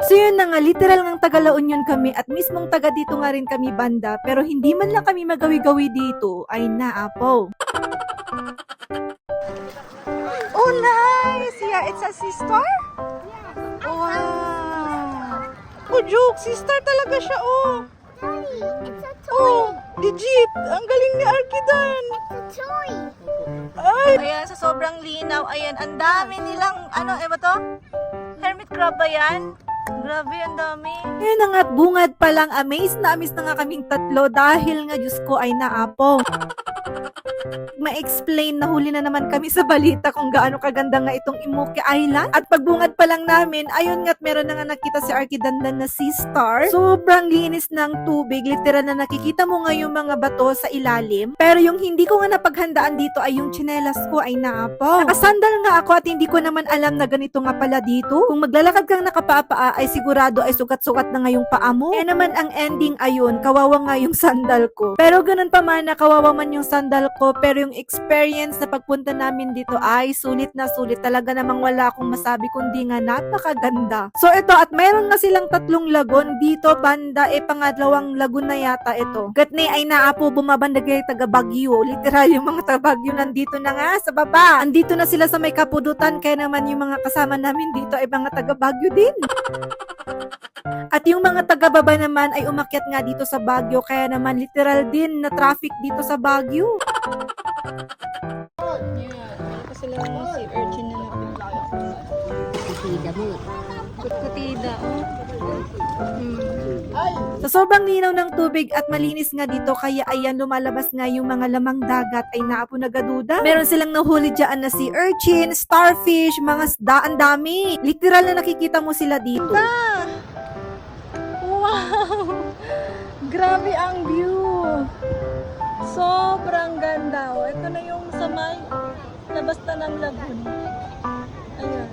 So yun na nga, literal ngang taga La Union kami at mismong taga dito nga rin kami banda, pero hindi man lang kami magawi-gawi dito, ay naapo. Oh nice! Yeah, it's a sister? Wow! Oh joke, sister talaga siya oh! Daddy, it's a toy. Oh, legit! Ang galing ni Arkidan! It's a toy. Ay! Ayan, sa sobrang linaw, ayan, ang dami nilang, ba to? Hermit crab ba yan? Grabe, ang dami. Ayan na nga't bungad pa lang, amazed na nga kaming tatlo dahil nga, Diyos ko, ay naapo. Ma-explain na huli na naman kami sa balita kung gaano kaganda nga itong Imoque Island. At pagbungad pa lang namin, ayun nga't meron na nga nakita si Arkidandan na sea star. Sobrang linis ng tubig, literal na nakikita mo nga yung mga bato sa ilalim. Pero yung hindi ko nga napaghandaan dito ay yung tsinelas ko ay naapo. Nakasandal nga ako at hindi ko naman alam na ganito nga pala dito. Kung maglalakad kang nakapaa ay sigurado ay sugat-sugat na nga yung paa mo. Kaya naman ang ending ayun, kawawa nga yung sandal ko. Pero ganun pa man na kawawa man yung sandal ko, pero yung experience na pagpunta namin dito ay sulit na sulit. Talaga namang wala akong masabi kundi nga napakaganda. So ito, at mayroon nga silang 3 lagon dito banda, pangalawang lagon na yata ito. Gatni ay naapo bumabanda kay taga Baguio. Literal yung mga taga Baguio nandito na nga sa baba. Andito na sila sa may kapudutan, kaya naman yung mga kasama namin dito ay mga taga Baguio din. At yung mga taga-baba naman ay umakyat nga dito sa Baguio, kaya naman literal din na traffic dito sa Baguio. Meron pa silang si urchin na napaglayo. Kutida mo. Kutida, oh. Sa sobrang linaw ng tubig at malinis nga dito, kaya ayan lumalabas nga yung mga lamang dagat ay naapo nagaduda. Meron silang nahuli dyan na sea urchin, starfish, mga isda, ang dami. Literal na nakikita mo sila dito. Wow! Grabe ang view! Sobrang ganda. Oh. Ito na yung sa may labas na ng lagoon. Ayan.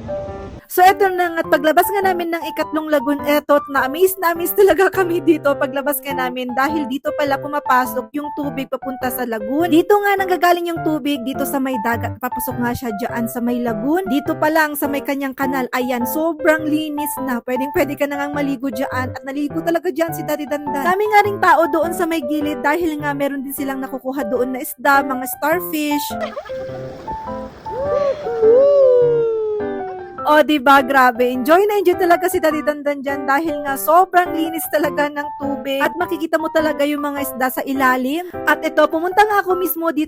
So eto na nga, paglabas nga namin ng ikatlong lagoon, eto, na-amaze talaga kami dito paglabas nga namin dahil dito pala pumapasok yung tubig papunta sa lagoon. Dito nga nanggagaling yung tubig dito sa may dagat, papasok nga siya dyan sa may lagoon. Dito pa lang sa may kanyang kanal, ayan, sobrang linis na. Pwede ka na ngang maligo dyan at naligo talaga dyan si Daddy Dandan. Dami nga ring tao doon sa may gilid dahil nga meron din silang nakukuha doon na isda, mga starfish. O, diba? Grabe. Enjoy na enjoy talaga si Daddy Dandan dyan dahil nga sobrang linis talaga ng tubig at makikita mo talaga yung mga isda sa ilalim. At ito, pumunta nga ako mismo dito